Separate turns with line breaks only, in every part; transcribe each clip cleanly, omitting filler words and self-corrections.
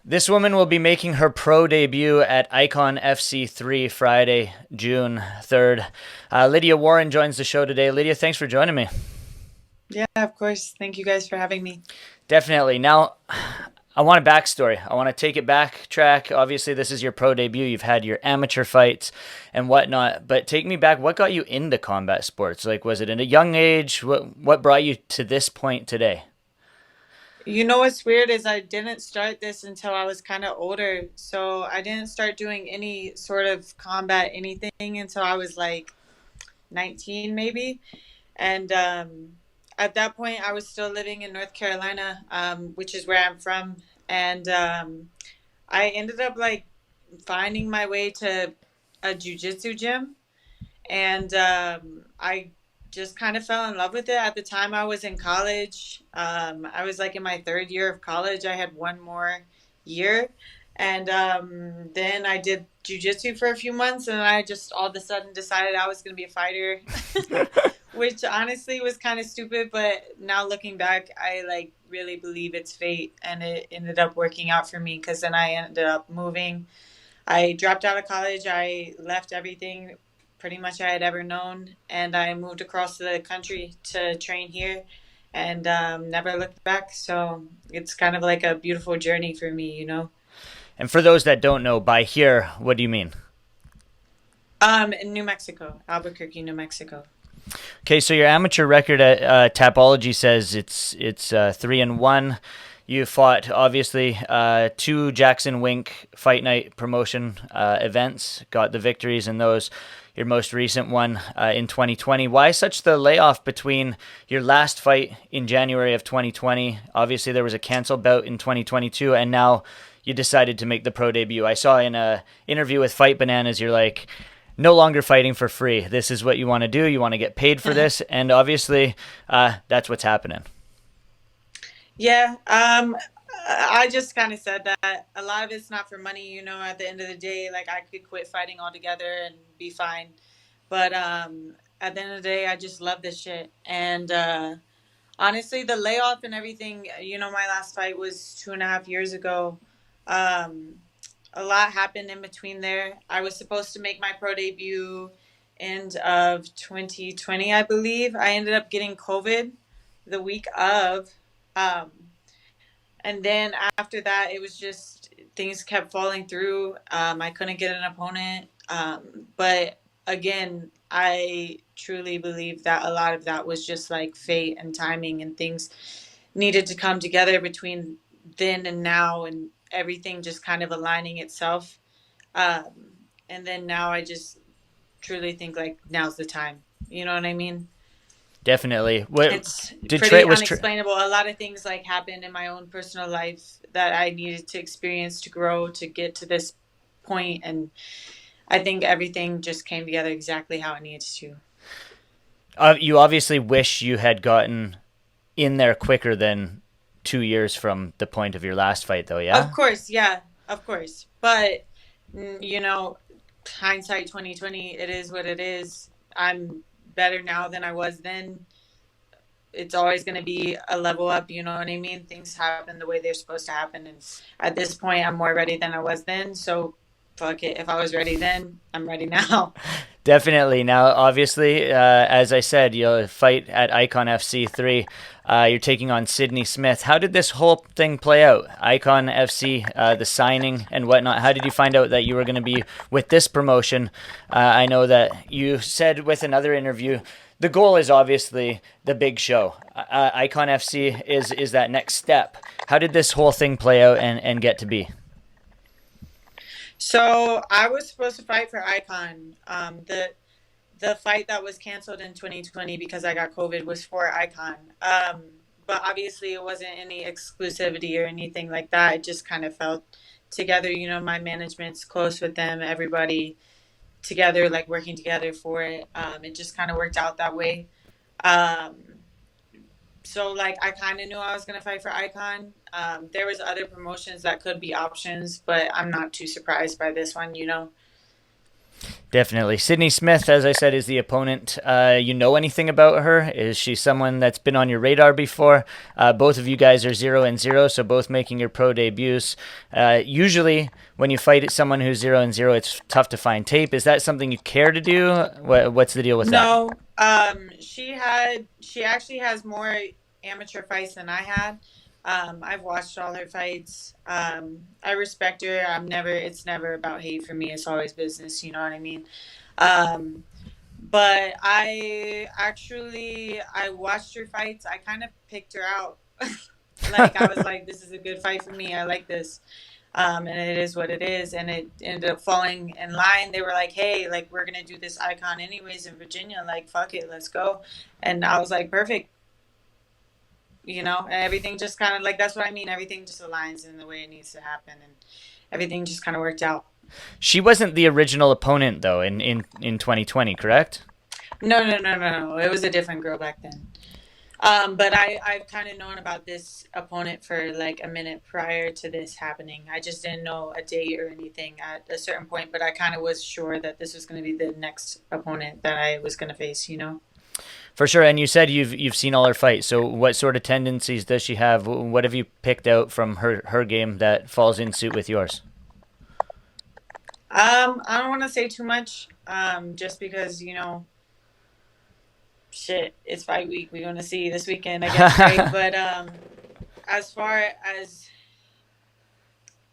This woman will be making her pro debut at iKon FC 3 Friday, June 3rd. Lydia Warren joins the show today. Lydia, thanks for joining me.
Yeah, of course. Thank you guys for having me.
Definitely. Now, I want a backstory. I want to take it backtrack. Obviously, this is your pro debut. You've had your amateur fights and whatnot, but take me back. What got you into combat sports? Like, was it in a young age? What brought you to this point today?
You know what's weird is I didn't start this until I was kind of older. So I didn't start doing any sort of combat anything until I was like 19 maybe. And at that point I was still living in North Carolina, which is where I'm from. And I ended up like finding my way to a jujitsu gym. And I just kind of fell in love with it. At the time, I was in college. I was like in my third year of college. I had one more year, and then I did jujitsu for a few months, and I just all of a sudden decided I was going to be a fighter, which honestly was kind of stupid. But now looking back, I like really believe it's fate, and it ended up working out for me because then I ended up moving. I dropped out of college. I left everything pretty much I had ever known, and I moved across the country to train here and never looked back. So it's kind of like a beautiful journey for me, you know.
And for those that don't know, by here, what do you mean?
In New Mexico, Albuquerque, New Mexico.
Okay, so your amateur record at Tapology says it's 3-1. You fought obviously two Jackson Wink Fight Night promotion events, got the victories in those. Your most recent one in 2020. Why such the layoff between your last fight in January of 2020? Obviously, there was a canceled bout in 2022, and now you decided to make the pro debut. I saw in a interview with Fight Bananas, you're like, no longer fighting for free. This is what you want to do. You want to get paid for this, and obviously, that's what's happening.
Yeah, I just kind of said that a lot of it's not for money, you know, at the end of the day, like I could quit fighting altogether and be fine. But at the end of the day, I just love this shit. And honestly, the layoff and everything, you know, my last fight was 2.5 years ago. Um, a lot happened in between there. I was supposed to make my pro debut end of 2020, I believe. I ended up getting COVID the week of. Um, and then after that, it was just things kept falling through. I couldn't get an opponent. But again, I truly believe that a lot of that was just like fate and timing, and things needed to come together between then and now, and everything just kind of aligning itself. Um, and then now I just truly think like now's the time. You know what I mean?
Definitely. What
It's
did
pretty
Trey
unexplainable. A lot of things like happened in my own personal life that I needed to experience to grow to get to this point, and I think everything just came together exactly how it needs to.
you obviously wish you had gotten in there quicker than 2 years from the point of your last fight, though.
Of
Yeah.
course, yeah, of course. But you know, hindsight 2020, it is what it is. I'm better now than I was then. It's always going to be a level up, you know what I mean? Things happen the way they're supposed to happen, and at this point I'm more ready than I was then. So fuck it. If I was ready then, I'm ready now.
Definitely. Now, obviously, as I said, you'll fight at iKon FC 3. You're taking on Sydney Smith. How did this whole thing play out? iKon FC, the signing and whatnot. How did you find out that you were going to be with this promotion? I know that you said with another interview, the goal is obviously the big show. iKon FC is that next step. How did this whole thing play out and get to be?
So I was supposed to fight for iKon. The fight that was canceled in 2020 because I got COVID was for iKon. But obviously it wasn't any exclusivity or anything like that. It just kind of felt together. You know, my management's close with them. Everybody together, like working together for it. It just kind of worked out that way. Um, so like I kind of knew I was gonna fight for iKon. There was other promotions that could be options, but I'm not too surprised by this one. You know.
Definitely. Sydney Smith, as I said, is the opponent. You know anything about her? Is she someone that's been on your radar before? Both of you guys are 0-0, so both making your pro debuts. Usually, when you fight someone who's 0-0, it's tough to find tape. Is that something you care to do? What's the deal with that?
No, she actually has more amateur fights than I had. I've watched all her fights. I respect her. It's never about hate for me. It's always business. You know what I mean? Um, but I watched her fights. I kind of picked her out. Like I was like, this is a good fight for me. I like this. And it is what it is. And it ended up falling in line. They were like, hey, like, we're going to do this iKon anyways in Virginia. Like, fuck it, let's go. And I was like, perfect. And everything just kind of like, that's what I mean. Everything just aligns in the way it needs to happen. And everything just kind of worked out.
She wasn't the original opponent, though, in 2020, correct?
No, no, no, no, no. It was a different girl back then. But I've kind of known about this opponent for like a minute prior to this happening. I just didn't know a date or anything at a certain point, but I kind of was sure that this was going to be the next opponent that I was going to face.
For sure. And you said you've seen all her fights. So what sort of tendencies does she have? What have you picked out from her game that falls in suit with yours?
I don't want to say too much, just because, shit, it's fight week. We're going to see this weekend, I guess, right? But as far as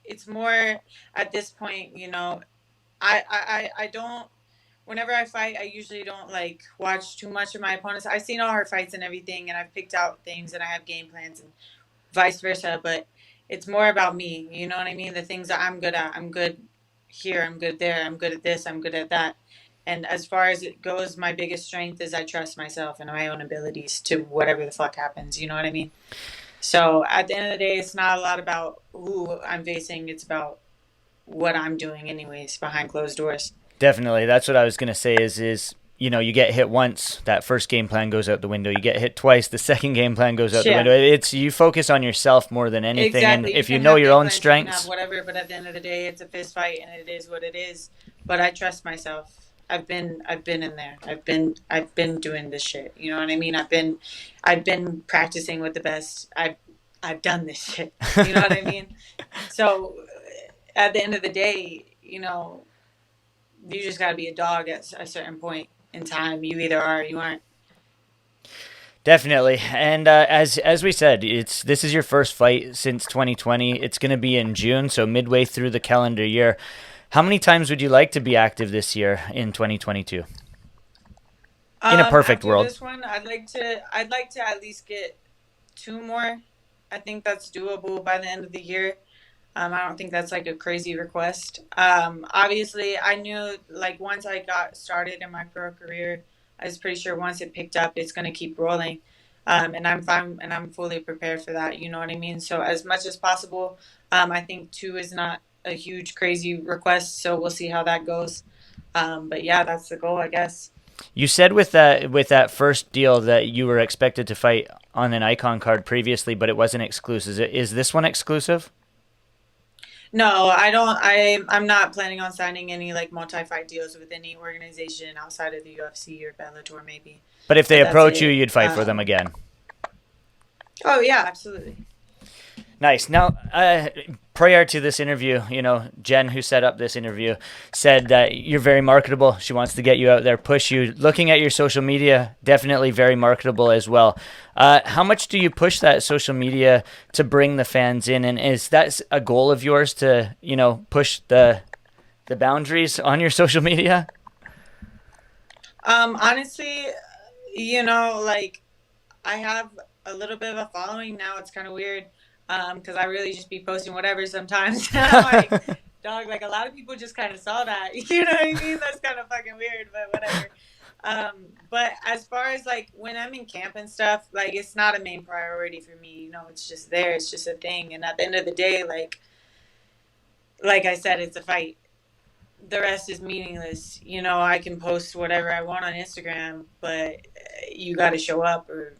it's more at this point, I don't. Whenever I fight, I usually don't like watch too much of my opponents. I've seen all her fights and everything, and I've picked out things, and I have game plans, and vice versa. But it's more about me. You know what I mean? The things that I'm good at. I'm good here. I'm good there. I'm good at this. I'm good at that. And as far as it goes, my biggest strength is I trust myself and my own abilities to whatever the fuck happens. You know what I mean? So at the end of the day, it's not a lot about who I'm facing. It's about what I'm doing, anyways, behind closed doors.
Definitely. That's what I was going to say is you get hit once, that first game plan goes out the window. You get hit twice, the second game plan goes out the
Yeah,
window. It's you focus on yourself more than anything. And
exactly. You
if you
can
know
have
your
game
own
plans, you can have
strengths,
whatever, but at the end of the day, it's a fist fight, and it is what it is. But I trust myself. I've been in there. I've been doing this shit. You know what I mean? I've been practicing with the best. I've done this shit. You know what I mean? So at the end of the day, you just got to be a dog at a certain point in time. You either are or you aren't.
definitely. And as we said, this is your first fight since 2020. It's going to be in June, so midway through the calendar year. How many times would you like to be active this year in 2022? In a perfect
After
world.
this one, I'd like to at least get two more. I think that's doable by the end of the year. I don't think that's like a crazy request. Obviously, I knew like once I got started in my pro career, I was pretty sure once it picked up, it's gonna keep rolling. And I'm fine, and I'm fully prepared for that. You know what I mean? So as much as possible, I think two is not a huge crazy request. So we'll see how that goes. But yeah, that's the goal, I guess.
You said with that first deal that you were expected to fight on an iKon card previously, but it wasn't exclusive. Is this one exclusive?
No, I don't. I'm not planning on signing any like multi-fight deals with any organization outside of the UFC or Bellator, maybe.
But if they
But that's
approach you,
it.
you'd fight for them again.
Oh yeah, absolutely.
Nice. Now, prior to this interview, Jen, who set up this interview, said that you're very marketable. She wants to get you out there, push you. Looking at your social media, definitely very marketable as well. How much do you push that social media to bring the fans in? And is that a goal of yours to, push the boundaries on your social media?
Honestly, like I have a little bit of a following now. It's kind of weird, because I really just be posting whatever sometimes. And I'm like, dog, like a lot of people just kind of saw that. You know what I mean? That's kind of fucking weird, but whatever. But as far as like when I'm in camp and stuff, like it's not a main priority for me. It's just there. It's just a thing. And at the end of the day, like I said, it's a fight. The rest is meaningless. I can post whatever I want on Instagram, but you got to show up, or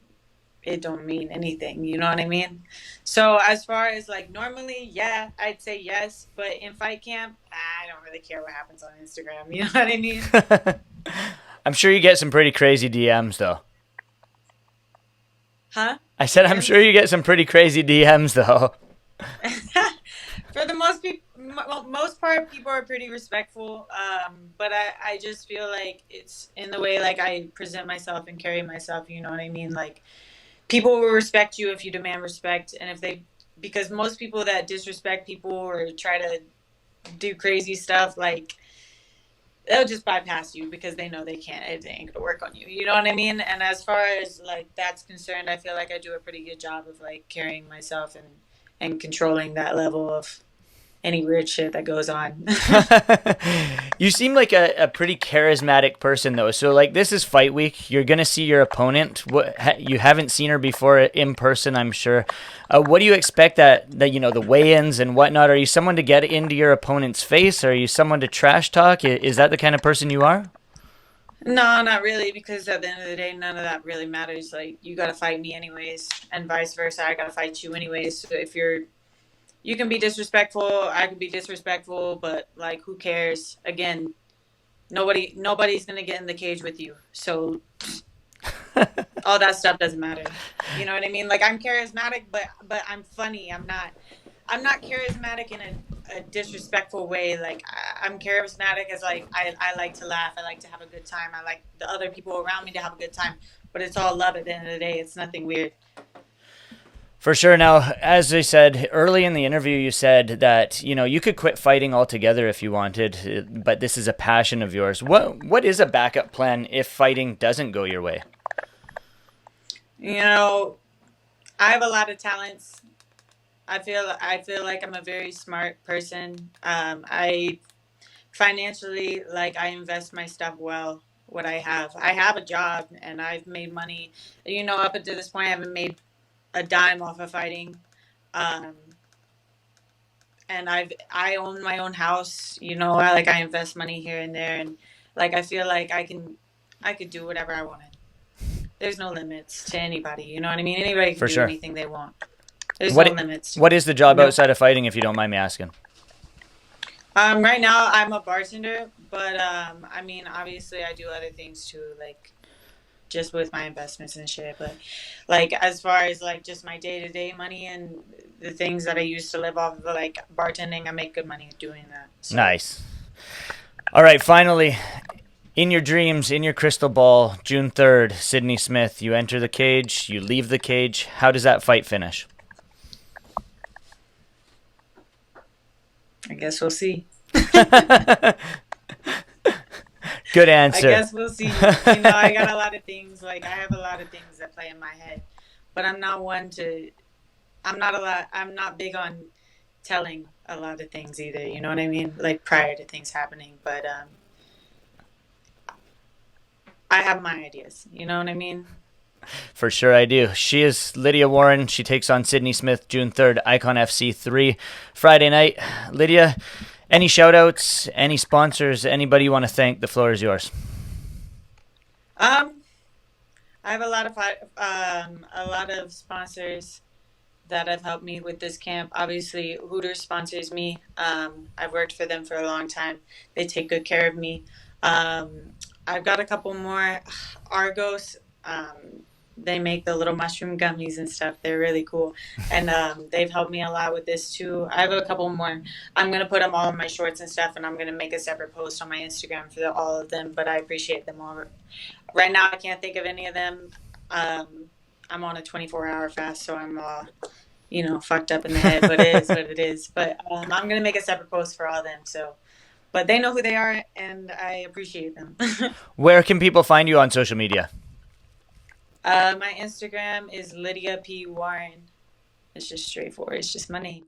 it don't mean anything. You know what I mean? So as far as like normally, yeah, I'd say yes, but in fight camp, I don't really care what happens on Instagram. You know what I mean?
I'm sure you get some pretty crazy DMs though.
Huh?
I said I'm sure
DMs?
you get some pretty crazy DMs though.
For the most part, people are pretty respectful. But I just feel like it's in the way like I present myself and carry myself. You know what I mean? Like people will respect you if you demand respect, and if they because most people that disrespect people or try to do crazy stuff like they'll just bypass you because they know they can't it ain't gonna work on you, you know what I mean? And as far as like that's concerned, I feel like I do a pretty good job of like carrying myself and controlling that level of any weird shit that goes on.
You seem like a pretty charismatic person though. So like this is fight week. You're gonna see your opponent. You haven't seen her before in person, I'm sure. What do you expect that you know the weigh-ins and whatnot? Are you someone to get into your opponent's face? Are you someone to trash talk? Is that the kind of person you are?
No, not really, because at the end of the day none of that really matters. Like you gotta fight me anyways and vice versa. I gotta fight you anyways. So if you can be disrespectful, I can be disrespectful, but like who cares? Again, nobody's gonna get in the cage with you. So all that stuff doesn't matter. You know what I mean? Like I'm charismatic, but I'm funny. I'm not charismatic in a disrespectful way. Like I'm charismatic as like I like to laugh. I like to have a good time. I like the other people around me to have a good time. But it's all love at the end of the day. It's nothing weird.
For sure. Now, as I said early in the interview, you said that you know you could quit fighting altogether if you wanted, but this is a passion of yours. What is a backup plan if fighting doesn't go your way?
You know, I have a lot of talents. I feel like I'm a very smart person. I financially like I invest my stuff well. What I have a job and I've made money. You know, up until this point, I haven't made a dime off of fighting. Um, and I own my own house. You know, I invest money here and there, and like I feel like I could do whatever I wanted. There's no limits to anybody. You know what I mean? Anybody can
For
do
sure.
anything they want. There's no
What
limits to
what
it.
is the job
No.
outside of fighting, if you don't mind me asking?
Right now I'm a bartender, but I mean, obviously I do other things too, like just with my investments and shit. But like as far as like just my day to day money and the things that I used to live off of, like bartending, I make good money doing that. So
Nice. All right. Finally, in your dreams, in your crystal ball, June 3rd, Sydney Smith. You enter the cage. You leave the cage. How does that fight finish?
I guess we'll see.
Good
I
answer.
guess we'll see. You know, I got a lot of things. Like I have a lot of things that play in my head, but I'm not one to. I'm not a lot. I'm not big on telling a lot of things either. You know what I mean? Like prior to things happening, but I have my ideas. You know what I mean?
For sure, I do. She is Lydia Warren. She takes on Sydney Smith June 3rd, iKon FC 3, Friday night. Lydia, any shout outs, any sponsors, anybody you want to thank? The floor is yours.
Um, I have a lot of sponsors that have helped me with this camp. Obviously, Hooters sponsors me. I've worked for them for a long time. They take good care of me. I've got a couple more. Argos. They make the little mushroom gummies and stuff. They're really cool, and they've helped me a lot with this too. I have a couple more. I'm gonna put them all in my shorts and stuff, and I'm gonna make a separate post on my Instagram for all of them. But I appreciate them all. Right now, I can't think of any of them. I'm on a 24-hour fast, so I'm fucked up in the head. But it is what it is. But I'm gonna make a separate post for all of them. So, but they know who they are, and I appreciate them.
Where can people find you on social media?
My Instagram is Lydia P Warren. It's just straightforward. It's just my name.